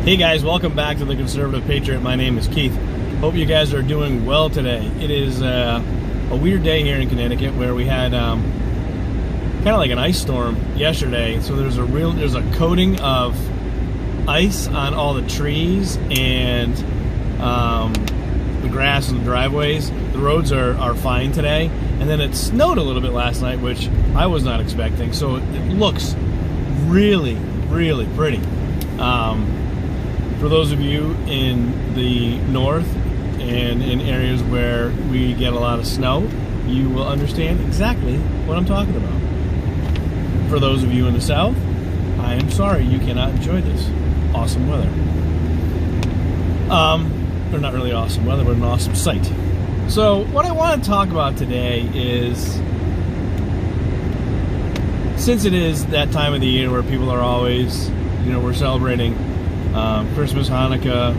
Hey guys, welcome back to The Conservative Patriot. My name is Keith. Hope you guys are doing well today. It is a weird day here in Connecticut where we had kind of like an ice storm yesterday. So there's a coating of ice on all the trees and the grass and the driveways. The roads are fine today. And then it snowed a little bit last night, which I was not expecting. So it looks really, really pretty. For those of you in the north and in areas where we get a lot of snow, you will understand exactly what I'm talking about. For those of you in the south, I am sorry you cannot enjoy this awesome weather. Or not really awesome weather, but an awesome sight. So what I want to talk about today is, since it is that time of the year where people are always, we're celebrating Christmas, Hanukkah,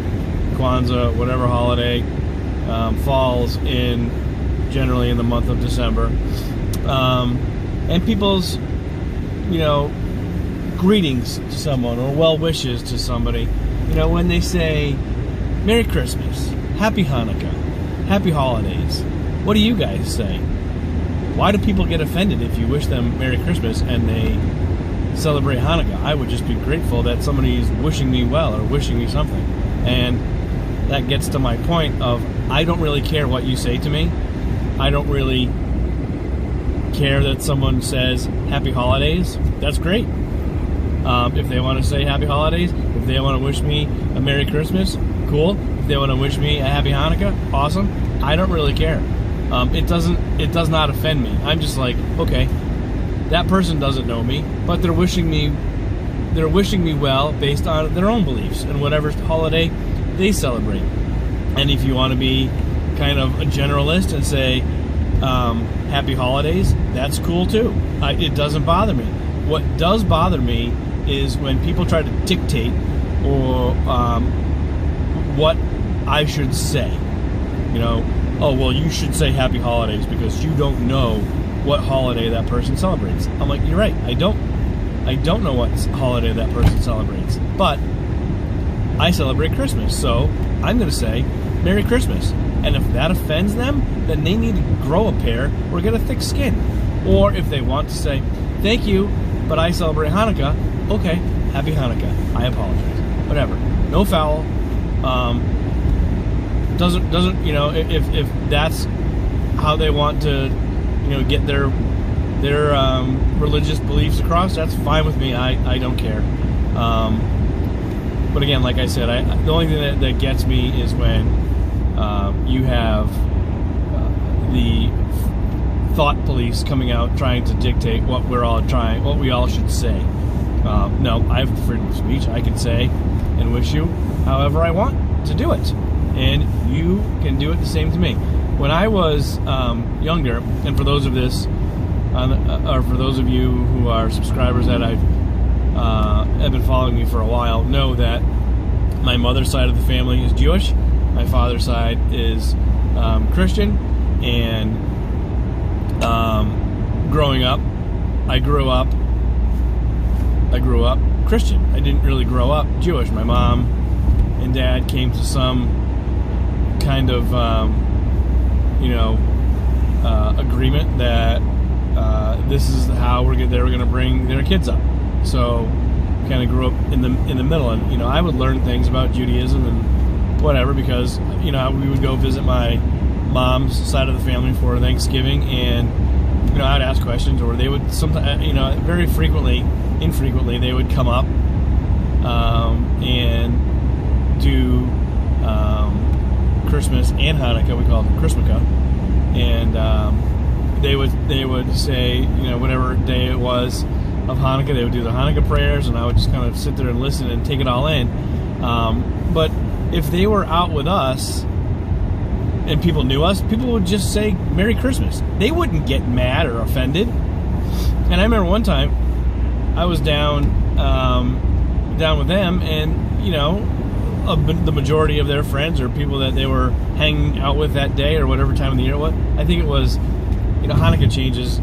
Kwanzaa, whatever holiday falls generally in the month of December, and people's, greetings to someone or well wishes to somebody, when they say Merry Christmas, Happy Hanukkah, Happy Holidays, what do you guys say? Why do people get offended if you wish them Merry Christmas and they celebrate Hanukkah? I would just be grateful that somebody is wishing me well or wishing me something. And that gets to my point of, I don't really care what you say to me. I don't really care that someone says Happy Holidays. That's great. If they want to say Happy Holidays, if they want to wish me a Merry Christmas, cool. If they want to wish me a Happy Hanukkah, awesome. I don't really care. It does not offend me. I'm just like, okay, that person doesn't know me, but they're wishing me well based on their own beliefs and whatever holiday they celebrate. And if you want to be kind of a generalist and say Happy Holidays, that's cool too. It doesn't bother me. What does bother me is when people try to dictate or what I should say. Oh, well, you should say Happy Holidays because you don't know what holiday that person celebrates. I'm like, you're right, I don't know what holiday that person celebrates, but I celebrate Christmas, so I'm going to say Merry Christmas. And if that offends them, then they need to grow a pair or get a thick skin. Or if they want to say, thank you, but I celebrate Hanukkah, okay, Happy Hanukkah, I apologize. Whatever. No foul. Doesn't if that's how they want to get their religious beliefs across, that's fine with me. I don't care. But again, like I said, the only thing that gets me is when you have the thought police coming out trying to dictate what we all should say. No, I have the freedom of speech. I can say and wish you however I want to do it, and you can do it the same to me. When I was younger, and for those of you who are subscribers that have been following me for a while, know that my mother's side of the family is Jewish, my father's side is Christian, and growing up, I grew up Christian. I didn't really grow up Jewish. My mom and dad came to some kind of agreement that this is how they were going to bring their kids up. So kind of grew up in the middle, and I would learn things about Judaism and whatever because we would go visit my mom's side of the family for Thanksgiving, and I'd ask questions, or they would sometimes very infrequently they would come up and do Christmas and Hanukkah. We called it Christmaka, and they would say whatever day it was of Hanukkah, they would do the Hanukkah prayers, and I would just kind of sit there and listen and take it all in. But if they were out with us and people knew us, people would just say Merry Christmas. They wouldn't get mad or offended. And I remember one time I was down with them, and the majority of their friends or people that they were hanging out with that day or whatever time of the year it was, I think it was, Hanukkah changes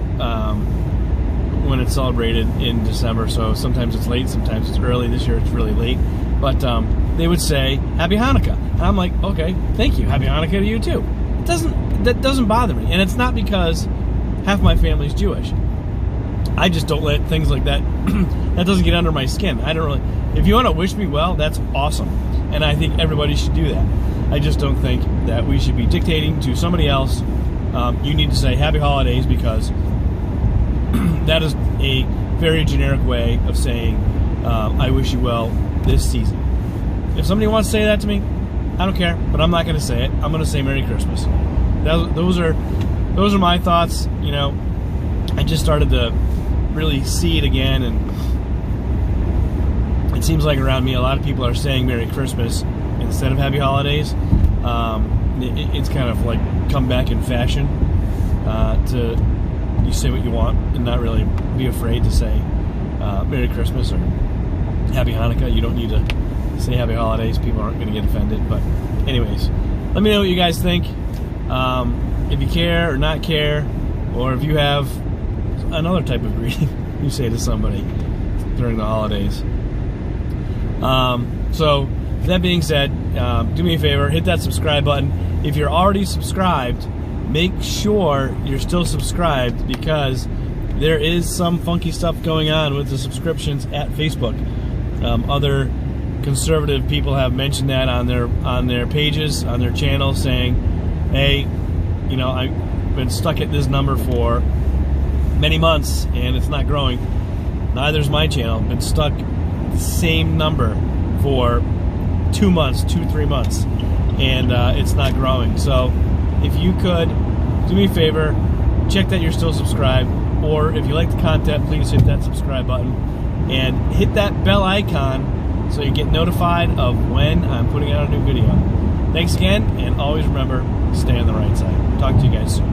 when it's celebrated in December, so sometimes it's late, sometimes it's early. This year it's really late, but they would say Happy Hanukkah. And I'm like, okay, thank you. Happy Hanukkah to you too. That doesn't bother me. And it's not because half my family's Jewish. I just don't let things like that, that doesn't get under my skin. I don't really, if you want to wish me well, that's awesome. And I think everybody should do that. I just don't think that we should be dictating to somebody else. You need to say Happy Holidays because that is a very generic way of saying I wish you well this season. If somebody wants to say that to me, I don't care, but I'm not going to say it. I'm going to say Merry Christmas. Those are my thoughts. You know, I just started to really see it again, and it seems like around me a lot of people are saying Merry Christmas instead of Happy Holidays. It's kind of like come back in fashion to you say what you want and not really be afraid to say Merry Christmas or Happy Hanukkah. You don't need to say Happy Holidays. People aren't going to get offended. But anyways, let me know what you guys think. If you care or not care, or if you have another type of greeting you say to somebody during the holidays. So that being said, do me a favor, hit that subscribe button. If you're already subscribed, make sure you're still subscribed, because there is some funky stuff going on with the subscriptions at Facebook. Other conservative people have mentioned that on their pages, on their channels, saying, hey, you know, I've been stuck at this number for many months and it's not growing. Neither's my channel. Been stuck at the same number for 2 months, 3 months, and it's not growing. So if you could do me a favor, check that you're still subscribed, or if you like the content, please hit that subscribe button and hit that bell icon so you get notified of when I'm putting out a new video. Thanks again, and always remember, stay on the right side. Talk to you guys soon.